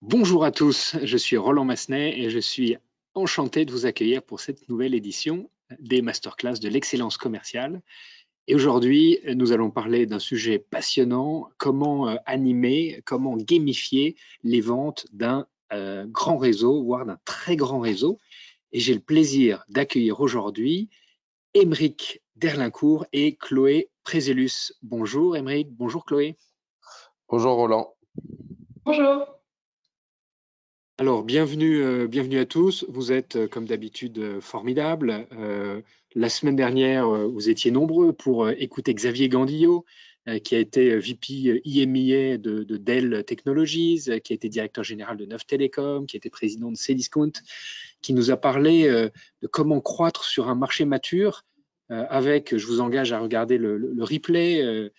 Bonjour à tous, je suis Roland Massenet et je suis enchanté de vous accueillir pour cette nouvelle édition des masterclass de l'excellence commerciale. Et aujourd'hui, nous allons parler d'un sujet passionnant, comment animer, comment gamifier les ventes d'un grand réseau, voire d'un très grand réseau. Et j'ai le plaisir d'accueillir aujourd'hui Aymeric Derlincourt et Chloé Prézelus. Bonjour Aymeric, bonjour Chloé. Bonjour Roland. Bonjour. Alors, bienvenue à tous. Vous êtes, comme d'habitude, formidables. La semaine dernière, vous étiez nombreux pour écouter Xavier Gandillot, qui a été VP IMEA de Dell Technologies, qui a été directeur général de Neuf Télécom, qui a été président de Cdiscount, qui nous a parlé de comment croître sur un marché mature avec, je vous engage à regarder le replay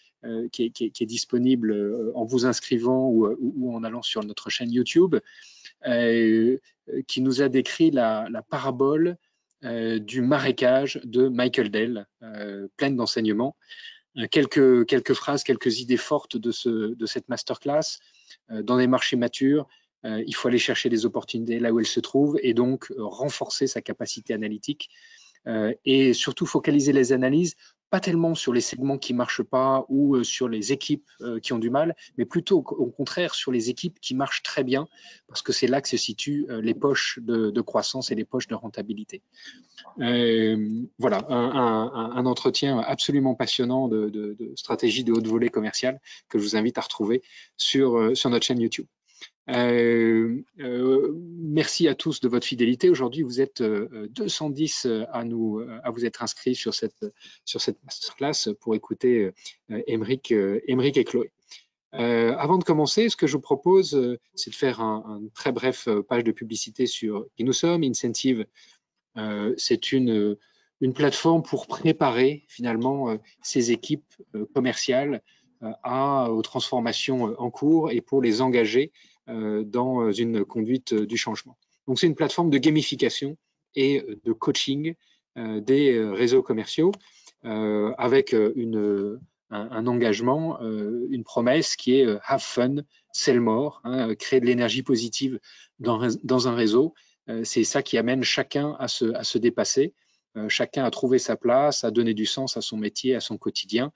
qui est disponible en vous inscrivant ou en allant sur notre chaîne YouTube. Qui nous a décrit la parabole du marécage de Michael Dell, pleine d'enseignements. Quelques phrases, quelques idées fortes de cette masterclass. Dans des marchés matures, il faut aller chercher des opportunités là où elles se trouvent et donc renforcer sa capacité analytique et surtout focaliser les analyses pas tellement sur les segments qui ne marchent pas ou sur les équipes qui ont du mal, mais plutôt au contraire sur les équipes qui marchent très bien, parce que c'est là que se situent les poches de croissance et les poches de rentabilité. Voilà, un entretien absolument passionnant de stratégie de haute volée commerciale que je vous invite à retrouver sur notre chaîne YouTube. Merci à tous de votre fidélité. Aujourd'hui, vous êtes 210 à vous être inscrits sur cette masterclass pour écouter Aymeric et Chloé. Avant de commencer, ce que je vous propose, c'est de faire un très bref page de publicité sur qui nous sommes. Incentive, c'est une plateforme pour préparer finalement ces équipes commerciales aux transformations en cours et pour les engager dans une conduite du changement. Donc, c'est une plateforme de gamification et de coaching des réseaux commerciaux avec un engagement, une promesse qui est have fun, sell more, créer de l'énergie positive dans un réseau. C'est ça qui amène chacun à se dépasser. Chacun a trouvé sa place, a donné du sens à son métier, à son quotidien,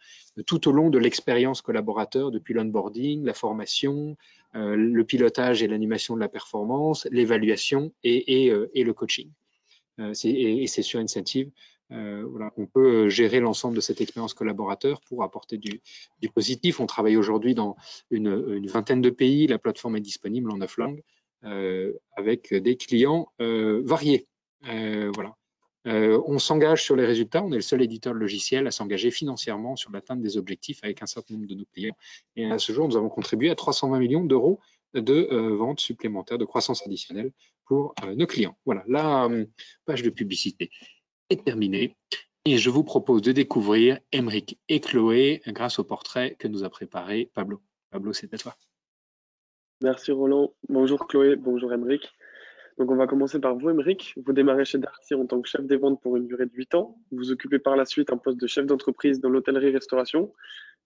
tout au long de l'expérience collaborateur, depuis l'onboarding, la formation, le pilotage et l'animation de la performance, l'évaluation et le coaching. Et c'est sur Incentive voilà, on peut gérer l'ensemble de cette expérience collaborateur pour apporter du positif. On travaille aujourd'hui dans une vingtaine de pays. La plateforme est disponible en 9 langues avec des clients variés. Voilà. On s'engage sur les résultats. On est le seul éditeur de logiciel à s'engager financièrement sur l'atteinte des objectifs avec un certain nombre de nos clients. Et à ce jour, nous avons contribué à 320 millions d'euros de ventes supplémentaires, de croissance additionnelle pour nos clients. Voilà, la page de publicité est terminée. Et je vous propose de découvrir Aymeric et Chloé grâce au portrait que nous a préparé Pablo. Pablo, c'est à toi. Merci Roland. Bonjour Chloé, bonjour Aymeric. Donc on va commencer par vous Aymeric. Vous démarrez chez Darty en tant que chef des ventes pour une durée de 8 ans. Vous occupez par la suite un poste de chef d'entreprise dans l'hôtellerie-restauration.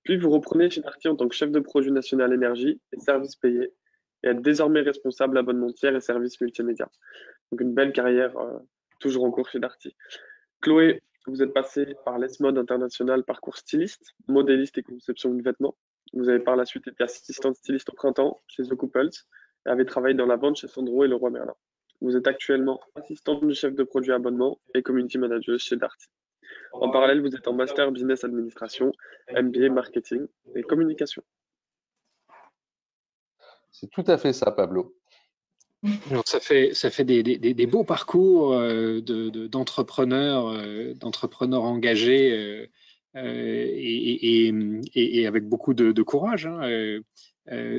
Puis vous reprenez chez Darty en tant que chef de projet national énergie et services payés et êtes désormais responsable abonnementiel et services multimédia. Donc une belle carrière toujours en cours chez Darty. Chloé, vous êtes passée par l'ESMOD International Parcours Styliste, modéliste et conception de vêtements. Vous avez par la suite été assistante styliste au printemps chez The Couples et avez travaillé dans la vente chez Sandro et Leroy Merlin. Vous êtes actuellement assistante du chef de produit abonnement et community manager chez Darty. En parallèle, vous êtes en master business administration, MBA marketing et communication. C'est tout à fait ça, Pablo. Alors, ça fait des beaux parcours d'entrepreneurs engagés et avec beaucoup de courage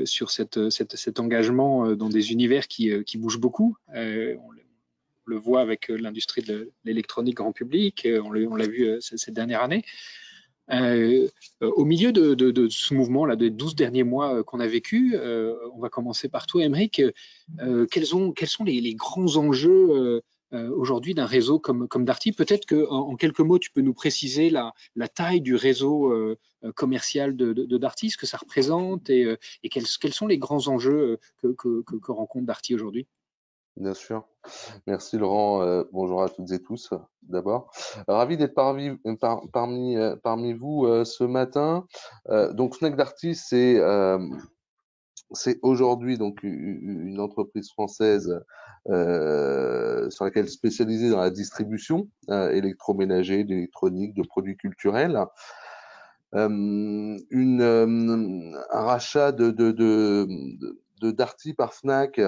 sur cet engagement dans des univers qui bougent beaucoup. On le voit avec l'industrie de l'électronique grand public, on l'a vu cette dernière année. Au milieu de ce mouvement-là, des 12 derniers mois qu'on a vécu, on va commencer par toi, Aymeric. Quels sont les grands enjeux aujourd'hui d'un réseau comme Darty. Peut-être qu'en quelques mots, tu peux nous préciser la taille du réseau commercial de Darty, ce que ça représente et quels sont les grands enjeux que rencontre Darty aujourd'hui. Bien sûr. Merci Laurent. Bonjour à toutes et tous. D'abord, ravi d'être parmi vous ce matin. Donc Fnac Darty, c'est aujourd'hui donc une entreprise française sur laquelle spécialisée dans la distribution électroménager, d'électronique, de produits culturels. Un rachat de Darty par Fnac il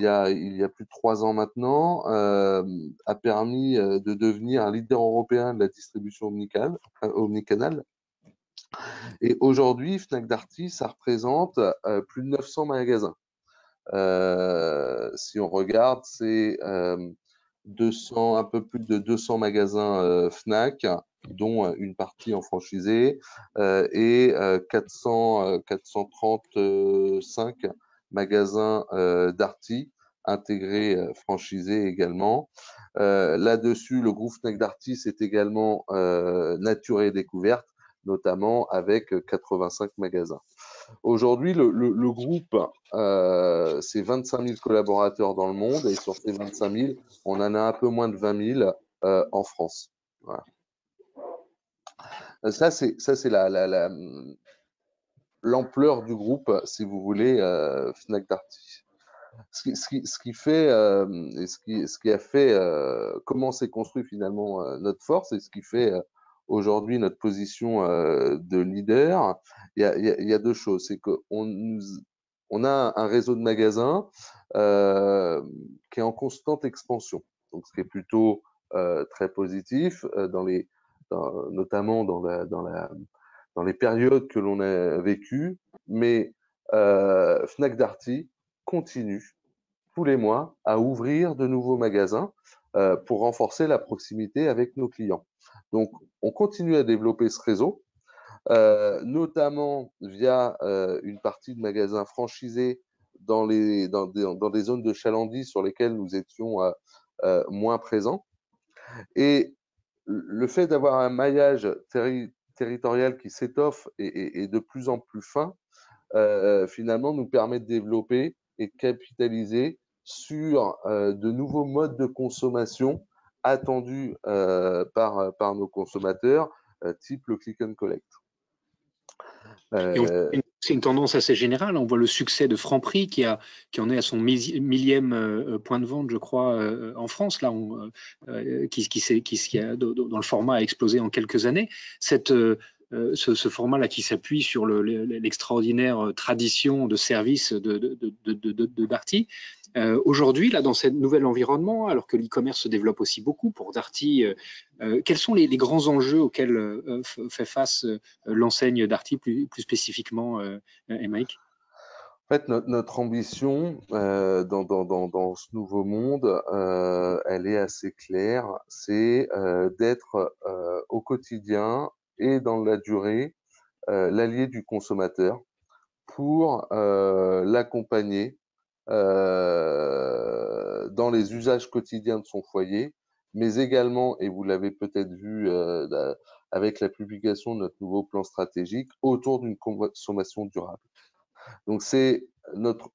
y a plus de 3 ans maintenant a permis de devenir un leader européen de la distribution omnicanale. Et aujourd'hui, Fnac Darty, ça représente plus de 900 magasins. Si on regarde, c'est un peu plus de 200 magasins Fnac, dont une partie en franchisé, et 435 magasins Darty, intégrés franchisés également. Là-dessus, le groupe Fnac Darty, c'est également Nature et Découverte, notamment avec 85 magasins. Aujourd'hui, le groupe, c'est 25 000 collaborateurs dans le monde, et sur ces 25 000, on en a un peu moins de 20 000 en France. Voilà. Ça, c'est l'ampleur du groupe, si vous voulez, Fnac Darty. Ce qui fait, et ce qui a fait comment s'est construit finalement notre force, et ce qui fait aujourd'hui notre position de leader, il y a deux choses. C'est qu'on a un réseau de magasins qui est en constante expansion. Donc, ce qui est plutôt très positif, notamment dans les périodes que l'on a vécues. Mais Fnac Darty continue tous les mois à ouvrir de nouveaux magasins pour renforcer la proximité avec nos clients. Donc, on continue à développer ce réseau, notamment via une partie de magasins franchisés dans des zones de chalandise sur lesquelles nous étions moins présents. Et le fait d'avoir un maillage territorial qui s'étoffe et de plus en plus fin, finalement, nous permet de développer et de capitaliser sur de nouveaux modes de consommation attendus par nos consommateurs, type le click and collect. C'est une tendance assez générale. On voit le succès de Franprix qui en est à son millième point de vente, je crois, en France, là, qui a, dans le format a explosé en quelques années. Ce format-là qui s'appuie sur l'extraordinaire tradition de service de Darty. Aujourd'hui, là, dans ce nouvel environnement, alors que l'e-commerce se développe aussi beaucoup pour Darty, quels sont les grands enjeux auxquels fait face l'enseigne Darty plus spécifiquement, Aymeric? En fait, notre ambition dans ce nouveau monde, elle est assez claire. C'est d'être au quotidien et dans la durée l'allié du consommateur pour l'accompagner dans les usages quotidiens de son foyer, mais également, et vous l'avez peut-être vu avec la publication de notre nouveau plan stratégique, autour d'une consommation durable. Donc c'est notre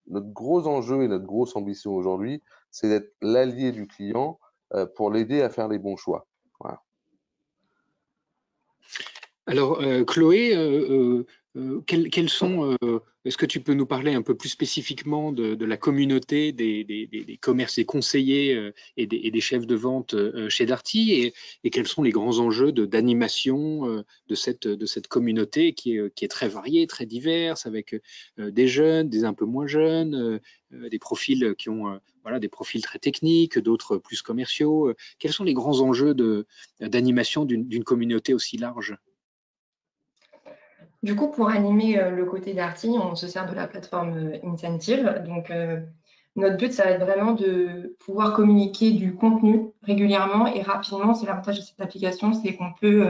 gros enjeu et notre grosse ambition aujourd'hui, c'est d'être l'allié du client pour l'aider à faire les bons choix. Voilà. Alors, Chloé, quels sont, est-ce que tu peux nous parler un peu plus spécifiquement de la communauté des commerces, des conseillers et des chefs de vente chez Darty, et quels sont les grands enjeux d'animation de cette communauté qui est très variée, très diverse, avec des jeunes, des un peu moins jeunes, des profils qui ont des profils très techniques, d'autres plus commerciaux. Quels sont les grands enjeux d'animation d'une communauté aussi large? Du coup, pour animer le côté Darty, on se sert de la plateforme Incentive. Donc, Notre but, ça va être vraiment de pouvoir communiquer du contenu régulièrement et rapidement. C'est l'avantage de cette application, c'est qu'on peut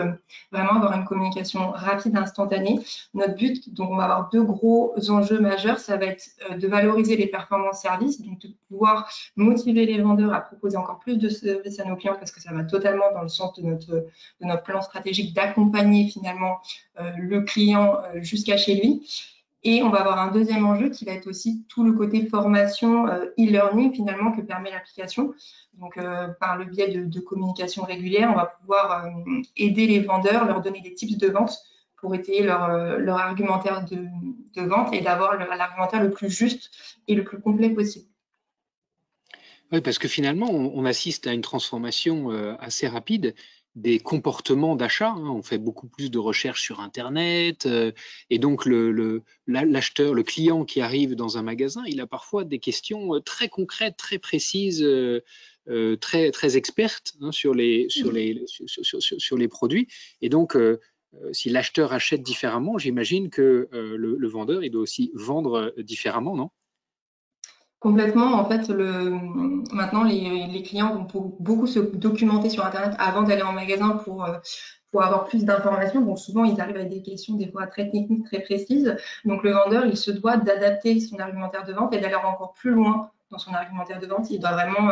vraiment avoir une communication rapide, instantanée. Notre but, donc on va avoir 2 gros enjeux majeurs, ça va être de valoriser les performances services, donc de pouvoir motiver les vendeurs à proposer encore plus de services à nos clients parce que ça va totalement dans le sens de notre plan stratégique d'accompagner finalement le client jusqu'à chez lui. Et on va avoir un deuxième enjeu qui va être aussi tout le côté formation, e-learning finalement que permet l'application. Donc, par le biais de communication régulière, on va pouvoir aider les vendeurs, leur donner des tips de vente pour étayer leur argumentaire de vente et d'avoir l'argumentaire le plus juste et le plus complet possible. Oui, parce que finalement, on assiste à une transformation assez rapide des comportements d'achat. Hein. On fait beaucoup plus de recherches sur Internet et donc l'acheteur, le client qui arrive dans un magasin, il a parfois des questions très concrètes, très précises, très, très expertes hein, sur les produits. Et donc, si l'acheteur achète différemment, j'imagine que le vendeur, il doit aussi vendre différemment, non? Complètement. En fait, maintenant, les clients vont beaucoup se documenter sur Internet avant d'aller en magasin pour avoir plus d'informations. Donc, souvent, ils arrivent avec des questions des fois très techniques, très précises. Donc, le vendeur, il se doit d'adapter son argumentaire de vente et d'aller encore plus loin dans son argumentaire de vente. Il doit vraiment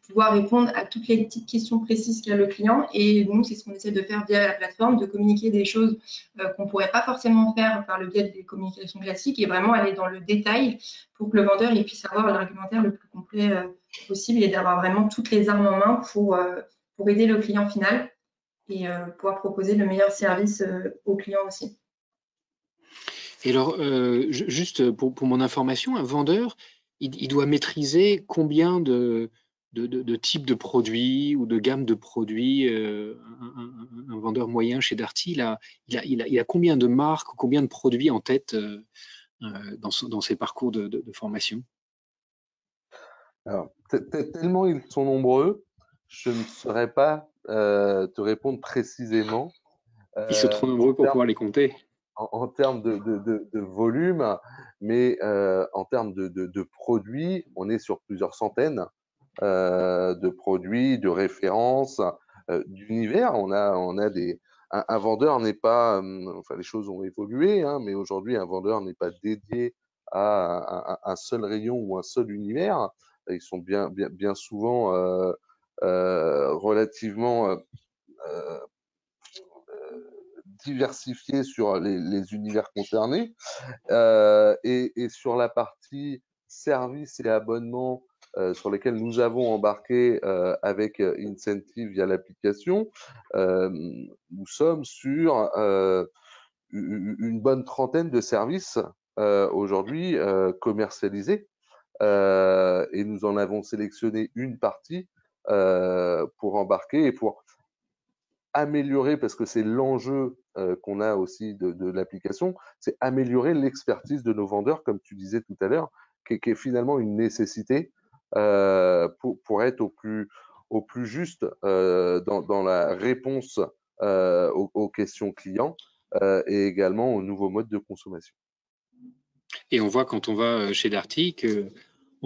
pouvoir répondre à toutes les petites questions précises qu'a le client. Et nous, c'est ce qu'on essaie de faire via la plateforme, de communiquer des choses qu'on ne pourrait pas forcément faire par le biais des communications classiques et vraiment aller dans le détail pour que le vendeur il puisse avoir l'argumentaire le plus complet possible et d'avoir vraiment toutes les armes en main pour aider le client final et pouvoir proposer le meilleur service au client aussi. Et alors, juste pour mon information, un vendeur, il doit maîtriser combien de types de produits ou de gammes de produits. Un vendeur moyen chez Darty, il a combien de marques ou combien de produits en tête dans ses parcours de formation? Alors, tellement ils sont nombreux, je ne saurais pas te répondre précisément. Ils sont trop nombreux pour pouvoir les compter. En termes de volume, mais en termes de produits, on est sur plusieurs centaines de produits, de références, d'univers. On a un vendeur n'est pas, enfin les choses ont évolué, hein, mais aujourd'hui un vendeur n'est pas dédié à un seul rayon ou un seul univers. Ils sont bien souvent relativement diversifiés sur les univers concernés. Et sur la partie services et abonnements sur lesquels nous avons embarqué avec Incentive via l'application, nous sommes sur une bonne trentaine de services aujourd'hui commercialisés et nous en avons sélectionné une partie pour embarquer et pour améliorer, parce que c'est l'enjeu qu'on a aussi de l'application, c'est améliorer l'expertise de nos vendeurs, comme tu disais tout à l'heure, qui est finalement une nécessité pour être au plus juste dans la réponse aux questions clients et également aux nouveaux modes de consommation. Et on voit quand on va chez Darty qu'on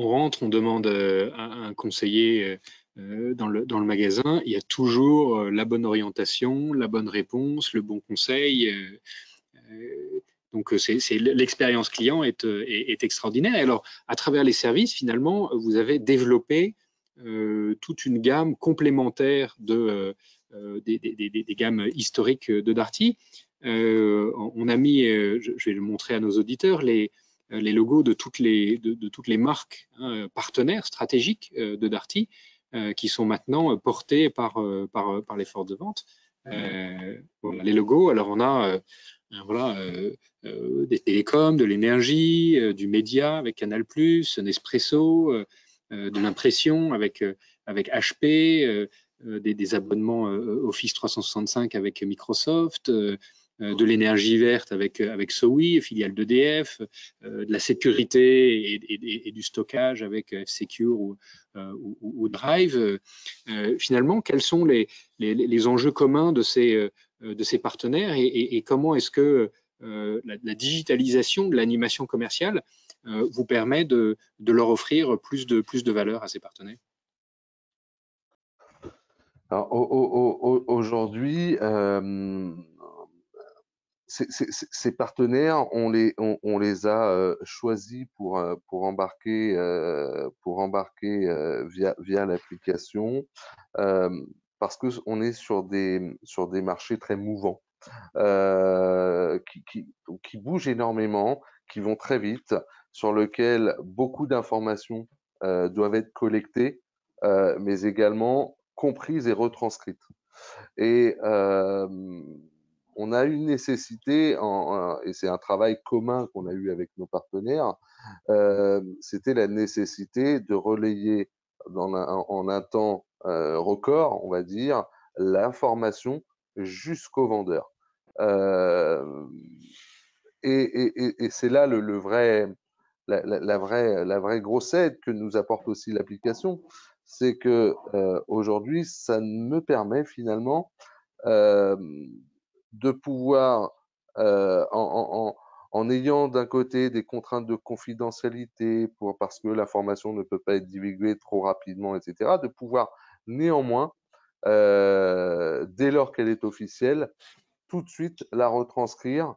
rentre, on demande à un conseiller dans le magasin, il y a toujours la bonne orientation, la bonne réponse, le bon conseil. Donc, l'expérience client est extraordinaire. Et alors, à travers les services, finalement, vous avez développé toute une gamme complémentaire des gammes historiques de Darty. On a mis, je vais le montrer à nos auditeurs, les logos de toutes les marques hein, partenaires stratégiques de Darty qui sont maintenant portés par les forces de vente. Voilà, les logos, alors on a voilà, des télécoms, de l'énergie, du média avec Canal+, Nespresso, de l'impression avec HP, des abonnements Office 365 avec Microsoft, de l'énergie verte avec SOWI, filiale d'EDF, de la sécurité et du stockage avec F-Secure ou Drive. Finalement, quels sont les enjeux communs de ces partenaires et comment est-ce que la digitalisation de l'animation commerciale vous permet de leur offrir plus de valeur à ces partenaires? Alors, aujourd'hui, ces partenaires, on les a choisis pour embarquer via l'application, parce que on est sur des marchés très mouvants, qui bougent énormément, qui vont très vite, sur lequel beaucoup d'informations doivent être collectées, mais également comprises et retranscrites. Et on a une nécessité, et c'est un travail commun qu'on a eu avec nos partenaires, c'était la nécessité de relayer en un temps record, on va dire, l'information jusqu'au vendeur. Et c'est là la vraie grosse aide que nous apporte aussi l'application, c'est que aujourd'hui, ça me permet finalement de pouvoir, en ayant d'un côté des contraintes de confidentialité parce que l'information ne peut pas être divulguée trop rapidement, etc., de pouvoir néanmoins, dès lors qu'elle est officielle, tout de suite la retranscrire,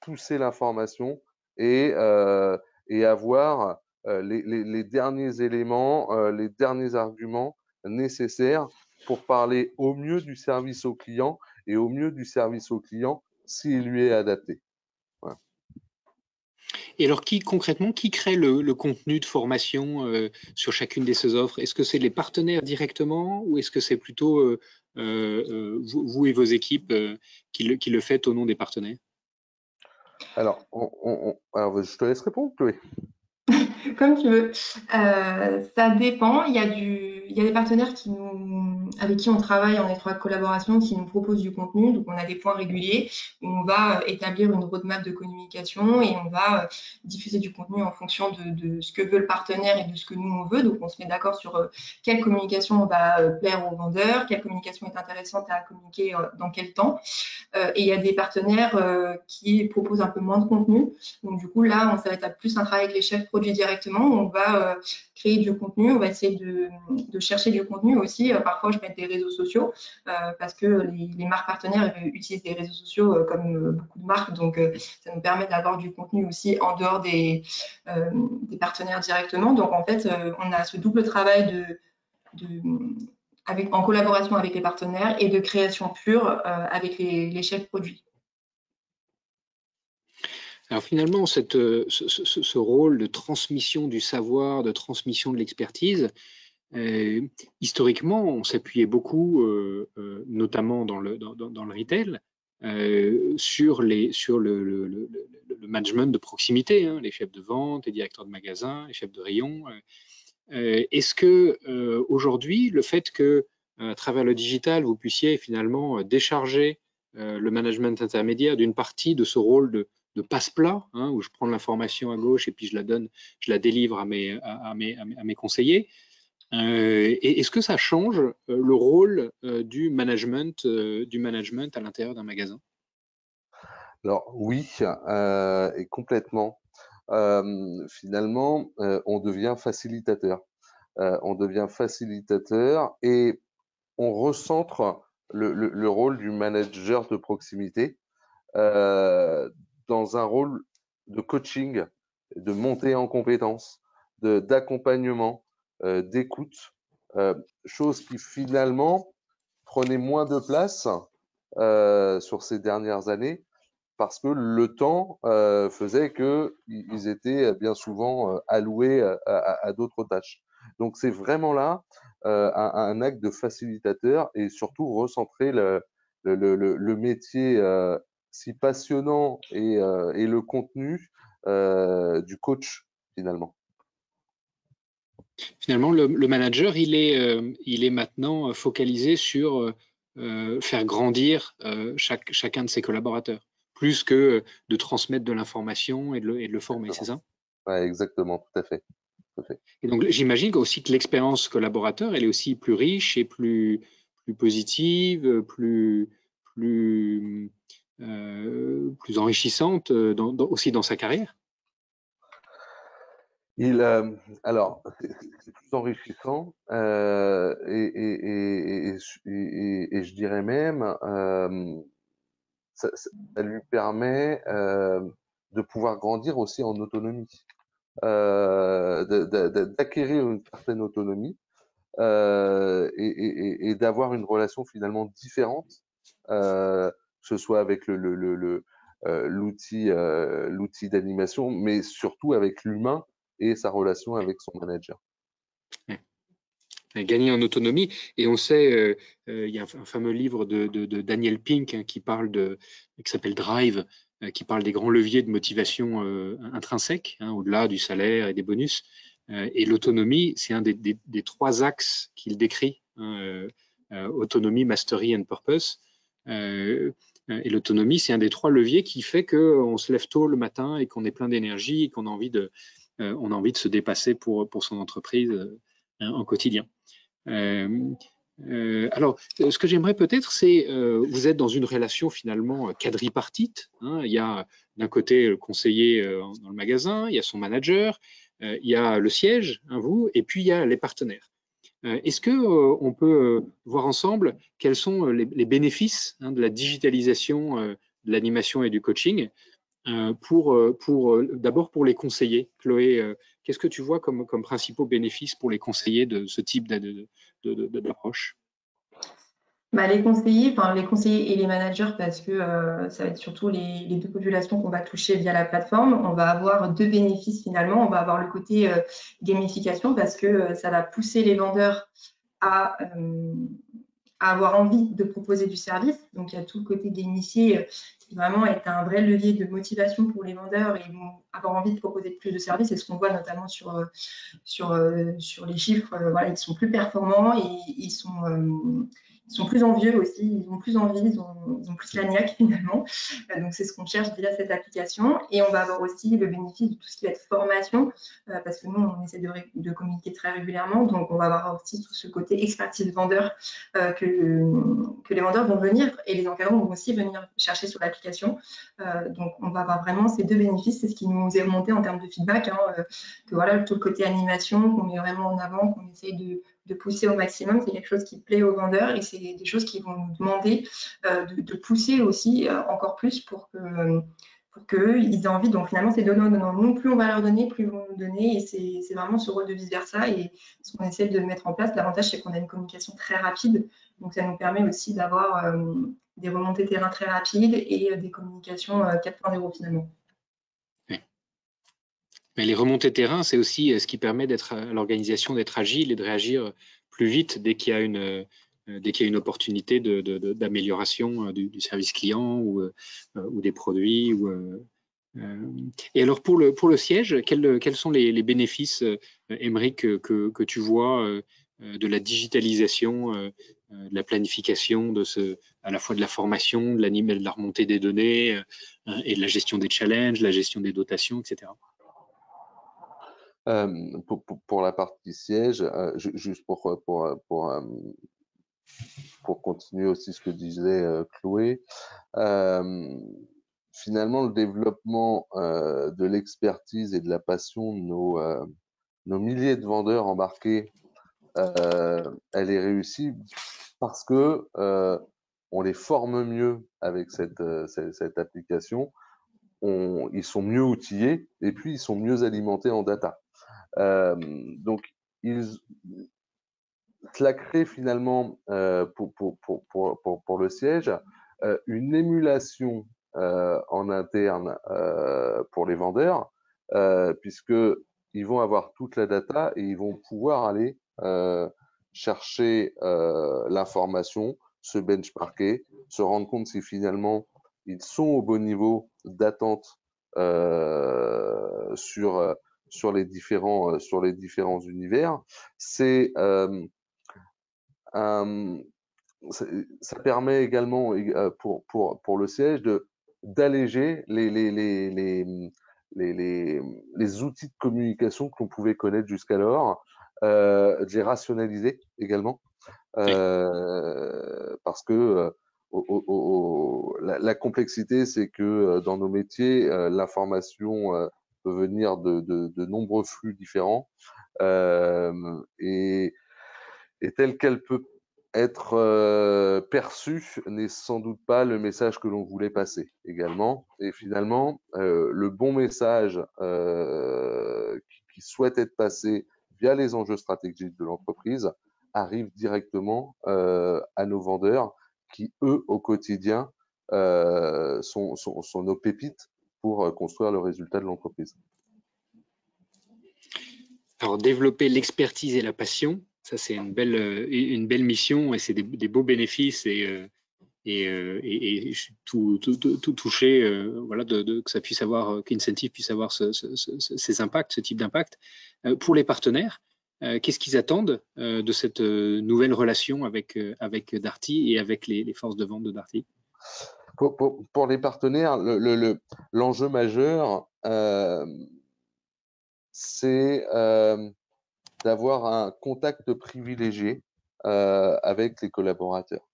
pousser l'information et avoir les derniers éléments, les derniers arguments nécessaires pour parler au mieux du service au client et au mieux du service au client s'il lui est adapté. Voilà. Et alors, concrètement, qui crée le contenu de formation sur chacune de ces offres? Est-ce que c'est les partenaires directement ou est-ce que c'est plutôt vous et vos équipes qui le faites au nom des partenaires? Alors, alors, je te laisse répondre, Chloé. Comme tu veux. Ça dépend. Il y a des partenaires avec qui on travaille en étroite collaboration, qui nous proposent du contenu. Donc, on a des points réguliers où on va établir une roadmap de communication et on va diffuser du contenu en fonction de ce que veut le partenaire et de ce que nous, on veut. Donc, on se met d'accord sur quelle communication va plaire aux vendeurs, quelle communication est intéressante à communiquer dans quel temps. Et il y a des partenaires qui proposent un peu moins de contenu. Donc, du coup, là, ça va être plus un travail avec les chefs produits directement. On va créer du contenu, on va essayer de chercher du contenu aussi. Parfois, je mets des réseaux sociaux parce que les marques partenaires utilisent des réseaux sociaux comme beaucoup de marques. Donc, ça nous permet d'avoir du contenu aussi en dehors des partenaires directement. Donc, en fait, on a ce double travail en collaboration avec les partenaires et de création pure avec les chefs produits. Alors finalement, ce rôle de transmission du savoir, de transmission de l'expertise, historiquement, on s'appuyait beaucoup, notamment dans le retail, sur le management de proximité, hein, les chefs de vente, les directeurs de magasins, les chefs de rayon. Est-ce que aujourd'hui, le fait que à travers le digital, vous puissiez finalement décharger le management intermédiaire d'une partie de ce rôle de passe-plat, hein, où je prends l'information à gauche et puis je la délivre à mes conseillers, est-ce que ça change le rôle du management à l'intérieur d'un magasin? Alors oui, et complètement. Finalement, on devient facilitateur. On devient facilitateur et on recentre le rôle du manager de proximité dans un rôle de coaching, de montée en compétences, d'accompagnement, d'écoute, chose qui finalement prenait moins de place sur ces dernières années parce que le temps faisait qu'ils étaient bien souvent alloués à d'autres tâches. Donc c'est vraiment là un acte de facilitateur et surtout recentrer le métier si passionnant et le contenu du coach finalement. Finalement, le manager, il est maintenant focalisé sur faire grandir chacun de ses collaborateurs, plus que de transmettre de l'information et de le former, c'est ça? Ouais, exactement, tout à fait. Et donc, j'imagine aussi que l'expérience collaborateur, elle est aussi plus riche et plus positive, plus enrichissante aussi dans sa carrière. Alors, c'est plus enrichissant et je dirais même, ça lui permet de pouvoir grandir aussi en autonomie, d'acquérir une certaine autonomie et d'avoir une relation finalement différente, que ce soit avec l'outil d'animation, mais surtout avec l'humain et sa relation avec son manager. Gagner en autonomie. Et on sait, il y a un fameux livre de Daniel Pink hein, qui s'appelle Drive, qui parle des grands leviers de motivation intrinsèque, hein, au-delà du salaire et des bonus. Et l'autonomie, c'est un des 3 axes qu'il décrit, hein, autonomie, mastery and purpose. Et l'autonomie, c'est un des 3 leviers qui fait qu'on se lève tôt le matin et qu'on est plein d'énergie et qu'on a envie de se dépasser pour son entreprise en quotidien. Alors, ce que j'aimerais peut-être, c'est, vous êtes dans une relation finalement quadripartite. Hein, il y a d'un côté le conseiller dans le magasin, il y a son manager, il y a le siège, hein, vous, et puis il y a les partenaires. Est-ce que on peut voir ensemble quels sont les bénéfices hein, de la digitalisation de l'animation et du coaching d'abord pour les conseillers? Chloé, qu'est-ce que tu vois comme principaux bénéfices pour les conseillers de ce type d'approche? Les conseillers et les managers, parce que ça va être surtout les 2 populations qu'on va toucher via la plateforme. On va avoir 2 bénéfices finalement. On va avoir le côté gamification parce que ça va pousser les vendeurs à avoir envie de proposer du service. Donc, il y a tout le côté gamifié qui vraiment est un vrai levier de motivation pour les vendeurs et ils vont avoir envie de proposer plus de services. Et ce qu'on voit notamment sur les chiffres, voilà, ils sont plus performants et ils sont plus envieux aussi, ils ont plus envie, ils ont plus la niaque finalement. Donc, c'est ce qu'on cherche via cette application. Et on va avoir aussi le bénéfice de tout ce qui va être formation, parce que nous, on essaie de communiquer très régulièrement. Donc, on va avoir aussi tout ce côté expertise vendeur que les vendeurs vont venir et les encadrants vont aussi venir chercher sur l'application. Donc, on va avoir vraiment ces 2 bénéfices. C'est ce qui nous est remonté en termes de feedback, hein, que voilà, tout le côté animation qu'on met vraiment en avant, qu'on essaye de pousser au maximum, c'est quelque chose qui plaît aux vendeurs et c'est des choses qui vont nous demander de pousser aussi encore plus pour qu'eux, ils aient envie. Donc finalement, c'est donnant. Nous, plus on va leur donner, plus ils vont nous donner et c'est vraiment ce rôle de vice-versa et ce qu'on essaie de mettre en place. L'avantage, c'est qu'on a une communication très rapide, donc ça nous permet aussi d'avoir des remontées terrain très rapides et des communications 4.0 finalement. Mais les remontées terrain, c'est aussi ce qui permet à l'organisation d'être agile et de réagir plus vite dès qu'il y a une opportunité d'amélioration du service client ou des produits. Et alors pour le siège, quels sont les bénéfices, Aymeric, que tu vois de la digitalisation, de la planification, à la fois de la formation, de la remontée des données et de la gestion des challenges, la gestion des dotations, etc. Pour la partie siège, juste pour continuer aussi ce que disait Chloé, finalement le développement de l'expertise et de la passion de nos milliers de vendeurs embarqués, elle est réussie parce que on les forme mieux avec cette application. Ils sont mieux outillés et puis ils sont mieux alimentés en data. Donc, cela crée finalement pour le siège une émulation en interne pour les vendeurs, puisque ils vont avoir toute la data et ils vont pouvoir aller chercher l'information, se benchmarker, se rendre compte si finalement ils sont au bon niveau d'attente sur les différents univers. Ça permet également pour le siège d'alléger les outils de communication que l'on pouvait connaître jusqu'alors, de les rationaliser également, parce que la complexité, c'est que dans nos métiers, l'information peut venir de nombreux flux différents, et telle qu'elle peut être perçue n'est sans doute pas le message que l'on voulait passer également. Et finalement, le bon message qui souhaite être passé via les enjeux stratégiques de l'entreprise arrive directement à nos vendeurs qui, eux, au quotidien, sont nos pépites pour construire le résultat de l'entreprise. Alors, développer l'expertise et la passion, ça c'est une belle mission et c'est des beaux bénéfices et je suis tout touché voilà, que ça puisse avoir, qu'Incentive puisse avoir ces impacts, ce type d'impact. Pour les partenaires, qu'est-ce qu'ils attendent de cette nouvelle relation avec Darty et avec les forces de vente de Darty? Pour les partenaires, l'enjeu majeur, c'est d'avoir un contact privilégié avec les collaborateurs.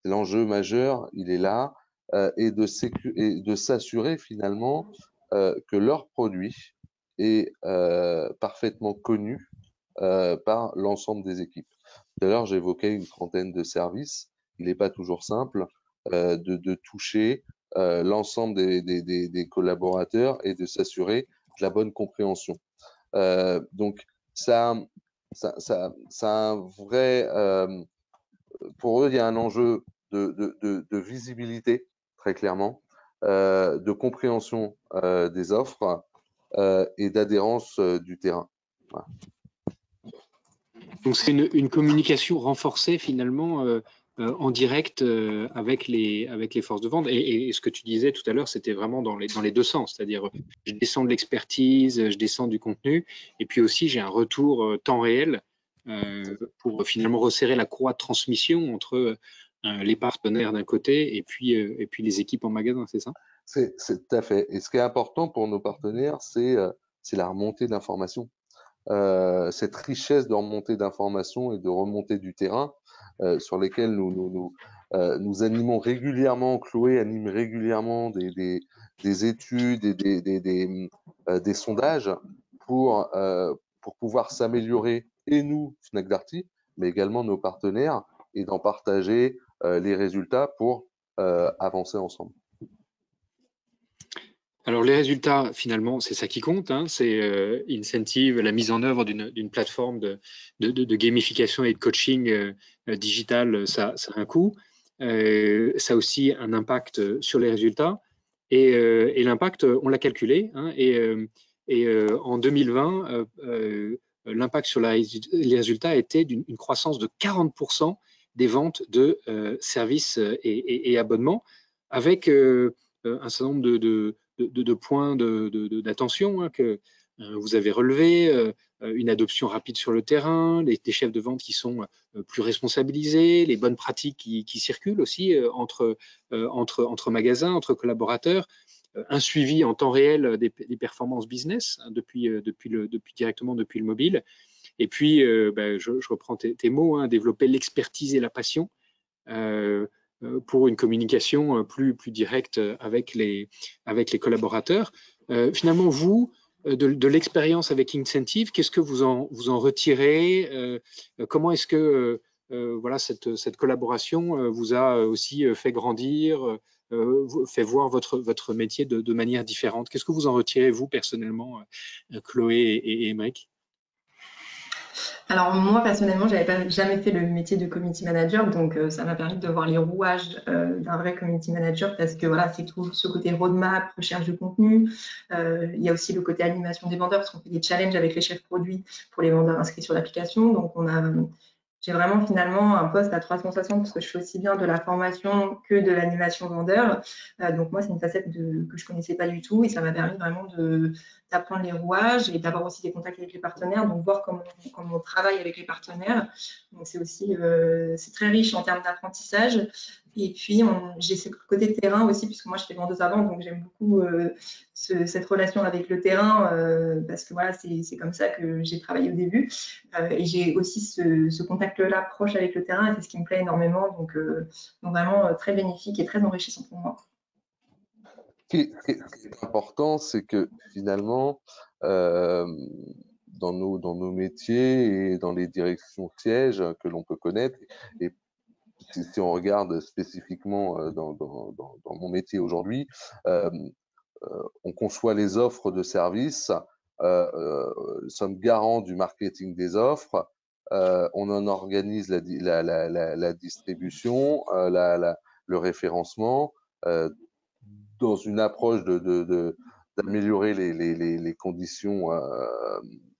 L'enjeu majeur, il est là, et de s'assurer finalement que leur produit est parfaitement connu par l'ensemble des équipes. Tout à l'heure, j'évoquais une trentaine de services. Il n'est pas toujours simple de toucher l'ensemble des collaborateurs et de s'assurer de la bonne compréhension. Donc, ça a un vrai, pour eux, il y a un enjeu de visibilité, très clairement, de compréhension des offres et d'adhérence du terrain. Voilà. Donc, c'est une communication renforcée finalement en direct avec les forces de vente. Et ce que tu disais tout à l'heure, c'était vraiment dans les deux sens. C'est-à-dire, je descends de l'expertise, je descends du contenu, et puis aussi j'ai un retour temps réel pour finalement resserrer la courroie de transmission entre les partenaires d'un côté et puis les équipes en magasin, c'est ça? C'est tout à fait. Et ce qui est important pour nos partenaires, c'est la remontée d'informations. Cette richesse de remontée d'informations et de remontée du terrain sur lesquels nous animons régulièrement, Chloé anime régulièrement des études et des sondages pour pouvoir s'améliorer, et nous, Fnac Darty, mais également nos partenaires, et d'en partager les résultats pour avancer ensemble. Alors les résultats, finalement, c'est ça qui compte, hein, c'est Incentive, la mise en œuvre d'une plateforme de gamification et de coaching digital, ça a un coût. Ça a aussi un impact sur les résultats. Et l'impact, on l'a calculé, hein, en 2020, l'impact sur les résultats était une croissance de 40% des ventes de services et abonnements, avec un certain nombre de points d'attention hein, que vous avez relevés, une adoption rapide sur le terrain, des chefs de vente qui sont plus responsabilisés, les bonnes pratiques qui circulent aussi entre magasins, entre collaborateurs, un suivi en temps réel des performances business hein, directement depuis le mobile. Et puis, je reprends tes mots, hein, développer l'expertise et la passion pour une communication plus directe avec les collaborateurs. Finalement, vous, de l'expérience avec Incentive, qu'est-ce que vous en retirez? Comment est-ce que voilà, cette collaboration vous a aussi fait grandir, fait voir votre métier de manière différente? Qu'est-ce que vous en retirez, vous, personnellement, Chloé et Émeric? Alors moi personnellement, j'avais jamais fait le métier de community manager, donc ça m'a permis de voir les rouages d'un vrai community manager, parce que voilà, c'est tout ce côté roadmap, recherche de contenu. Il y a aussi le côté animation des vendeurs, parce qu'on fait des challenges avec les chefs produits pour les vendeurs inscrits sur l'application. Donc j'ai vraiment finalement un poste à 360 parce que je fais aussi bien de la formation que de l'animation vendeur. Donc moi, c'est une facette que je connaissais pas du tout, et ça m'a permis vraiment d'apprendre les rouages et d'avoir aussi des contacts avec les partenaires, donc voir comment on travaille avec les partenaires. Donc c'est aussi c'est très riche en termes d'apprentissage. Et puis j'ai ce côté terrain aussi, puisque moi je fais vendeuse avant, donc j'aime beaucoup cette relation avec le terrain, parce que voilà, c'est comme ça que j'ai travaillé au début. Et j'ai aussi ce contact-là proche avec le terrain, et c'est ce qui me plaît énormément. Donc vraiment très bénéfique et très enrichissant pour moi. Ce qui est important, c'est que finalement, dans nos métiers et dans les directions sièges que l'on peut connaître, et si on regarde spécifiquement dans mon métier aujourd'hui, on conçoit les offres de services, nous sommes garants du marketing des offres, on en organise la distribution, le référencement, dans une approche d'améliorer les conditions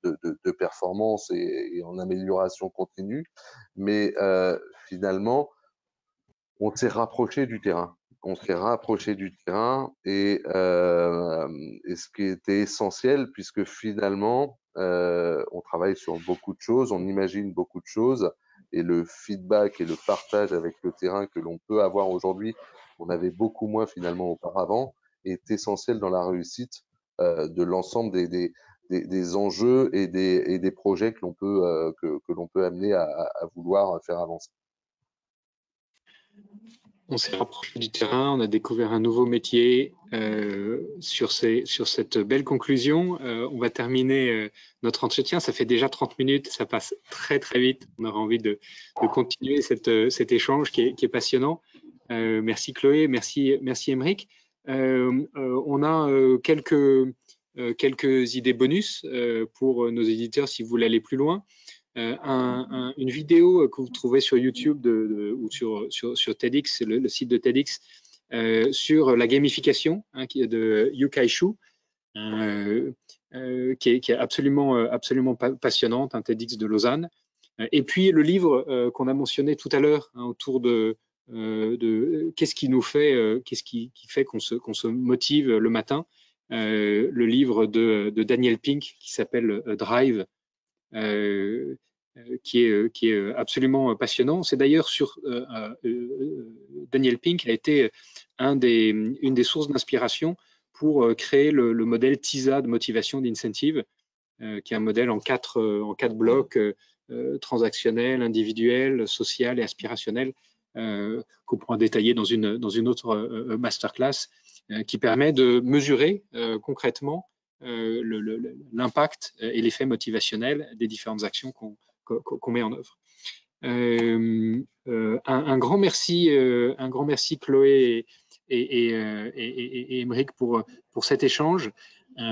de performance et en amélioration continue. Mais finalement, on s'est rapproché du terrain. On s'est rapproché du terrain et ce qui était essentiel, puisque finalement, on travaille sur beaucoup de choses, on imagine beaucoup de choses, et le feedback et le partage avec le terrain que l'on peut avoir aujourd'hui, on avait beaucoup moins finalement auparavant, est essentiel dans la réussite de l'ensemble des enjeux et des projets que l'on peut amener à vouloir faire avancer. On s'est rapproché du terrain, on a découvert un nouveau métier. Sur cette belle conclusion, on va terminer notre entretien. Ça fait déjà 30 minutes, ça passe très très vite. On aura envie de continuer cet échange qui est passionnant. Merci Chloé, merci Aymeric. On a quelques idées bonus pour nos éditeurs si vous voulez aller plus loin. Une vidéo que vous trouvez sur YouTube ou sur TEDx, le site de TEDx, sur la gamification de Yukai Shu, qui est absolument passionnante, un TEDx de Lausanne. Et puis le livre qu'on a mentionné tout à l'heure autour de qu'est-ce qui nous fait, qu'est-ce qui fait qu'on se motive le matin. Le livre de Daniel Pink qui s'appelle Drive. Qui est absolument passionnant. C'est d'ailleurs sur Daniel Pink a été une des sources d'inspiration pour créer le modèle TISA de motivation d'incentive, qui est un modèle en quatre blocs transactionnel, individuel, social et aspirationnel, qu'on pourra détailler dans une autre masterclass, qui permet de mesurer concrètement l'impact et l'effet motivationnel des différentes actions qu'on met en œuvre. Un grand merci Chloé et Aymeric pour cet échange.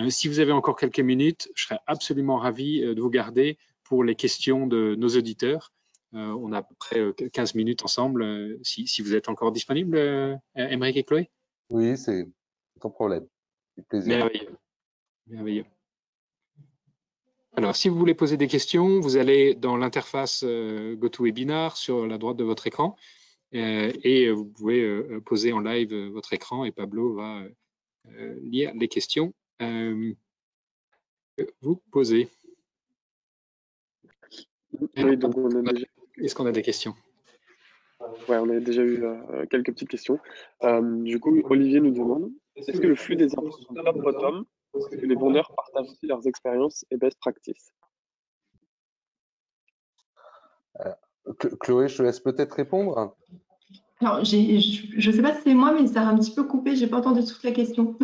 Si vous avez encore quelques minutes, je serais absolument ravi de vous garder pour les questions de nos auditeurs. On a à peu près 15 minutes ensemble, si vous êtes encore disponibles, Aymeric et Chloé. Oui, c'est sans problème. Avec plaisir. Merveilleux. Alors, si vous voulez poser des questions, vous allez dans l'interface GoToWebinar sur la droite de votre écran et vous pouvez poser en live votre écran et Pablo va lire les questions que vous posez. Oui, donc on a déjà... Est-ce qu'on a des questions? Ouais, on a déjà eu quelques petites questions. Du coup, Olivier nous demande, est-ce que le flux des infos sont top-bottom ou est-ce que les vendeurs partagent aussi leurs expériences et best practices? Chloé, je te laisse peut-être répondre. Alors, je ne sais pas si c'est moi, mais ça a un petit peu coupé. Je n'ai pas entendu toute la question.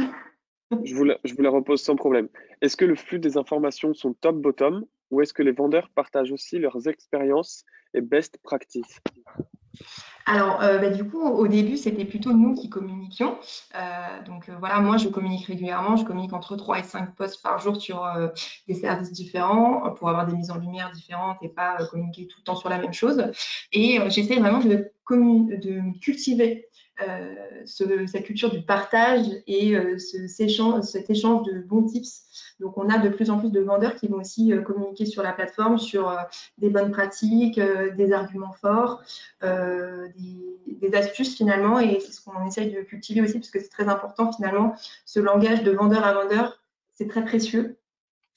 Je vous la repose sans problème. Est-ce que le flux des informations sont top-bottom ou est-ce que les vendeurs partagent aussi leurs expériences et best practices? Alors, du coup, au début, c'était plutôt nous qui communiquions. Voilà, moi, je communique régulièrement. Je communique entre 3 et 5 posts par jour sur des services différents pour avoir des mises en lumière différentes et pas communiquer tout le temps sur la même chose. Et j'essaie vraiment de cultiver cette culture du partage et cet échange de bons tips. Donc, on a de plus en plus de vendeurs qui vont aussi communiquer sur la plateforme sur des bonnes pratiques, des arguments forts, des astuces finalement. Et c'est ce qu'on essaye de cultiver aussi parce que c'est très important finalement. Ce langage de vendeur à vendeur, c'est très précieux.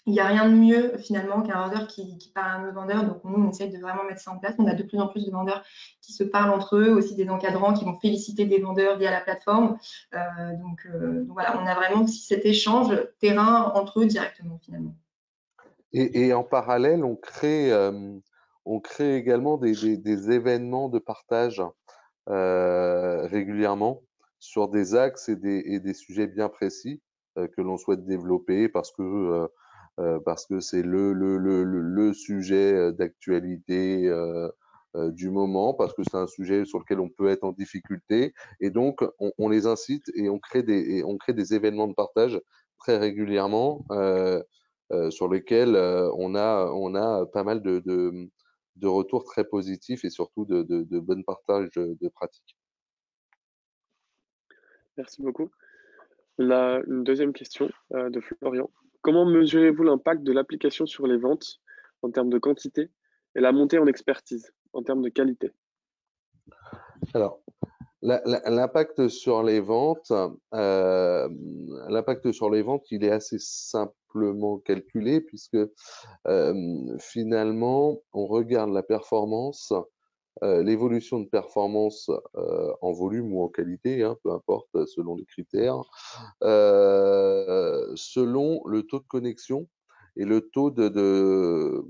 Il n'y a rien de mieux finalement qu'un vendeur qui parle à un autre vendeur. Donc nous, on essaye de vraiment mettre ça en place. On a de plus en plus de vendeurs qui se parlent entre eux, aussi des encadrants qui vont féliciter des vendeurs via la plateforme. Donc voilà, on a vraiment aussi cet échange terrain entre eux directement finalement. Et en parallèle, on crée également des événements de partage régulièrement sur des axes et des sujets bien précis que l'on souhaite développer parce que c'est le sujet d'actualité du moment, parce que c'est un sujet sur lequel on peut être en difficulté, et donc on les incite et on crée des événements de partage très régulièrement sur lesquels on a pas mal de retours très positifs et surtout de bonnes partages de pratiques. Merci beaucoup. On a une deuxième question de Florian. Comment mesurez-vous l'impact de l'application sur les ventes en termes de quantité et la montée en expertise en termes de qualité? Alors, l'impact sur les ventes, il est assez simplement calculé puisque finalement, on regarde la performance, l'évolution de performance en volume ou en qualité, hein, peu importe, selon les critères, selon le taux de connexion et le taux je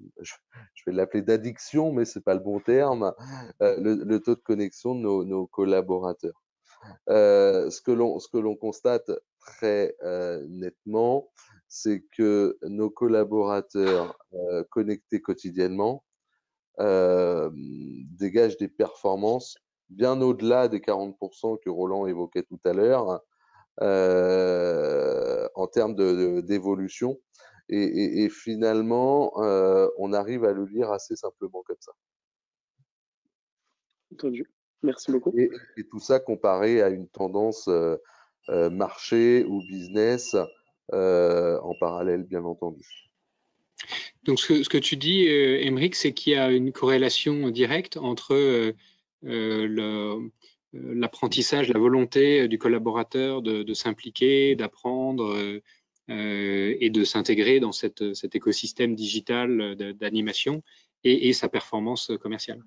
vais l'appeler d'addiction, mais c'est pas le bon terme, le taux de connexion de nos collaborateurs. Ce que l'on constate très nettement, c'est que nos collaborateurs connectés quotidiennement dégagent des performances bien au-delà des 40% que Roland évoquait tout à l'heure en termes d'évolution. Et finalement, on arrive à le lire assez simplement comme ça. Entendu. Merci beaucoup. Et tout ça comparé à une tendance marché ou business en parallèle, bien entendu. Donc, ce que tu dis, Aymeric, c'est qu'il y a une corrélation directe entre l'apprentissage, la volonté du collaborateur de s'impliquer, d'apprendre et de s'intégrer dans cet écosystème digital d'animation et sa performance commerciale.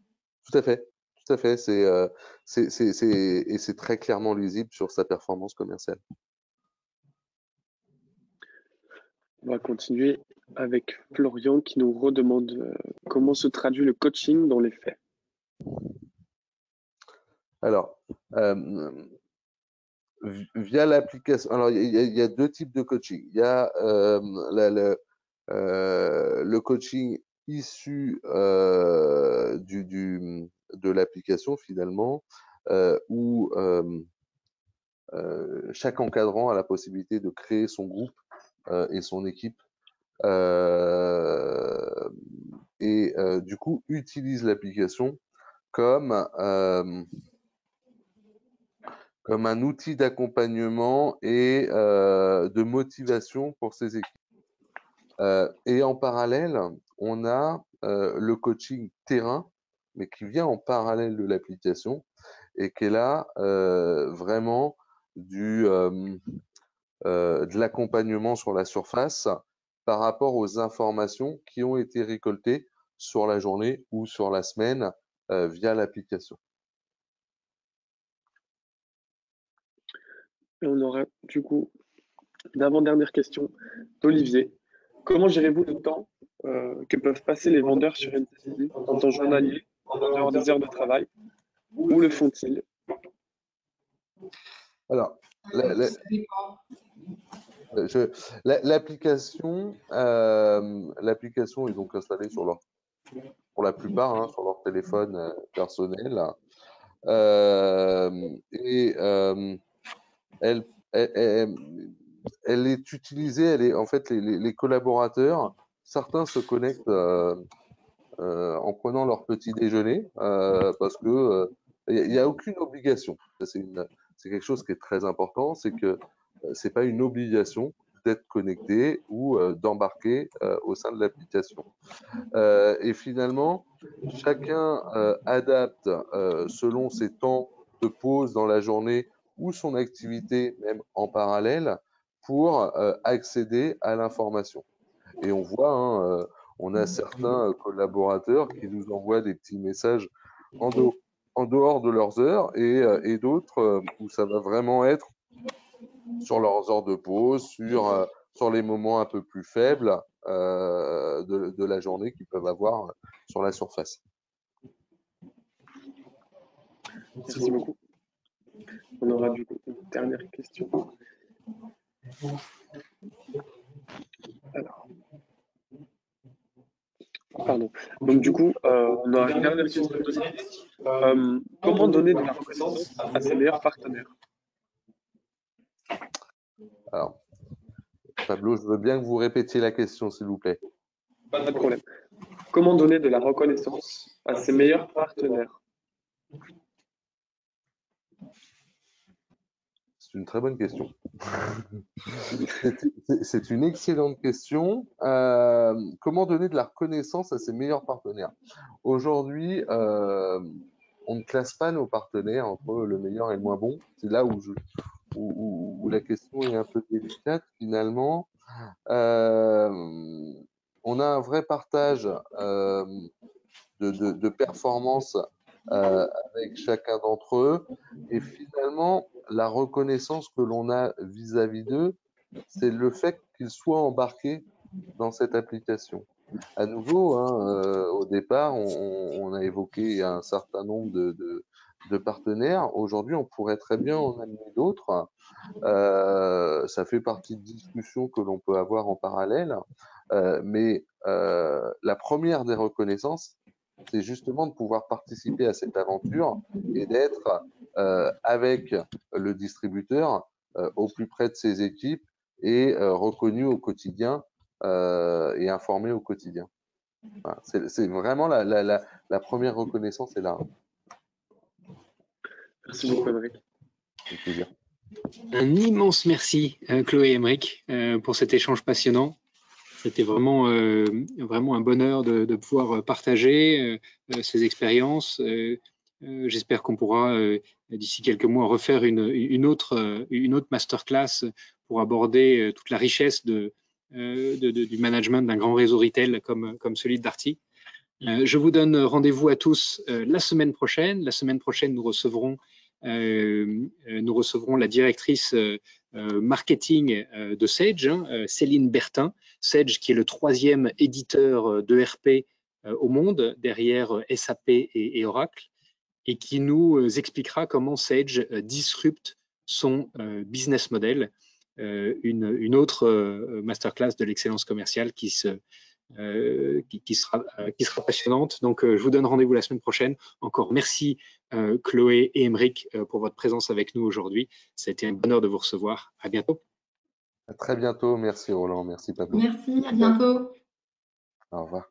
Tout à fait. Tout à fait. Et c'est très clairement lisible sur sa performance commerciale. On va continuer avec Florian qui nous redemande comment se traduit le coaching dans les faits. Alors, via l'application, alors il y a deux types de coaching. Il y a le coaching issu de l'application finalement, où chaque encadrant a la possibilité de créer son groupe et son équipe et du coup utilise l'application comme un outil d'accompagnement et de motivation pour ses équipes. Et en parallèle, on a le coaching terrain, mais qui vient en parallèle de l'application et qui est là vraiment de l'accompagnement sur la surface par rapport aux informations qui ont été récoltées sur la journée ou sur la semaine via l'application. Et on aura du coup une avant-dernière question d'Olivier. Comment gérez-vous le temps que peuvent passer les vendeurs sur NCCI en temps journalier, en dehors des heures de travail? Où le font-ils? Alors, l'application est donc installée pour la plupart, hein, sur leur téléphone personnel. Et elle est utilisée, en fait, les collaborateurs, certains se connectent en prenant leur petit déjeuner parce que il n'y a aucune obligation. C'est quelque chose qui est très important, c'est que c'est pas une obligation d'être connecté ou d'embarquer au sein de l'application. Et finalement, chacun adapte selon ses temps de pause dans la journée ou son activité même en parallèle pour accéder à l'information. Et on voit, hein, on a certains collaborateurs qui nous envoient des petits messages en dehors de leurs heures et d'autres où ça va vraiment être sur leurs heures de pause, sur les moments un peu plus faibles de la journée qu'ils peuvent avoir sur la surface. Merci beaucoup. On aura du coup une dernière question. Alors, pardon. Donc du coup, on aura une dernière question aussi. Comment donner de la reconnaissance à ses meilleurs partenaires? Alors, Pablo, je veux bien que vous répétiez la question, s'il vous plaît. Pas de problème. Comment donner de la reconnaissance à ses meilleurs partenaires? C'est une très bonne question. C'est une excellente question. Comment donner de la reconnaissance à ses meilleurs partenaires? Aujourd'hui, on ne classe pas nos partenaires entre le meilleur et le moins bon. C'est là où la question est un peu délicate finalement. On a un vrai partage de performance avec chacun d'entre eux. Et finalement, la reconnaissance que l'on a vis-à-vis d'eux, c'est le fait qu'ils soient embarqués dans cette application. À nouveau, hein, au départ, on a évoqué un certain nombre de partenaires. Aujourd'hui, on pourrait très bien en amener d'autres. Ça fait partie de discussions que l'on peut avoir en parallèle. Mais la première des reconnaissances, c'est justement de pouvoir participer à cette aventure et d'être avec le distributeur au plus près de ses équipes et reconnu au quotidien et informé au quotidien. Voilà. C'est vraiment la première reconnaissance est là. Merci beaucoup, Émeric. Avec plaisir. Un immense merci, Chloé et Émeric, pour cet échange passionnant. C'était vraiment un bonheur de pouvoir partager ces expériences. J'espère qu'on pourra, d'ici quelques mois, refaire une autre masterclass pour aborder toute la richesse du management d'un grand réseau retail comme celui de Darty. Je vous donne rendez-vous à tous la semaine prochaine. La semaine prochaine, nous recevrons la directrice marketing de Sage, Céline Bertin. Sage, qui est le 3e éditeur d'ERP au monde, derrière SAP et Oracle, et qui nous expliquera comment Sage disrupte son business model. Une autre masterclass de l'excellence commerciale qui sera passionnante. Donc, je vous donne rendez-vous la semaine prochaine. Encore merci Chloé et Émeric pour votre présence avec nous aujourd'hui. Ça a été un bonheur de vous recevoir. À bientôt. À très bientôt. Merci Roland. Merci Pablo. Merci, à bientôt. Au revoir.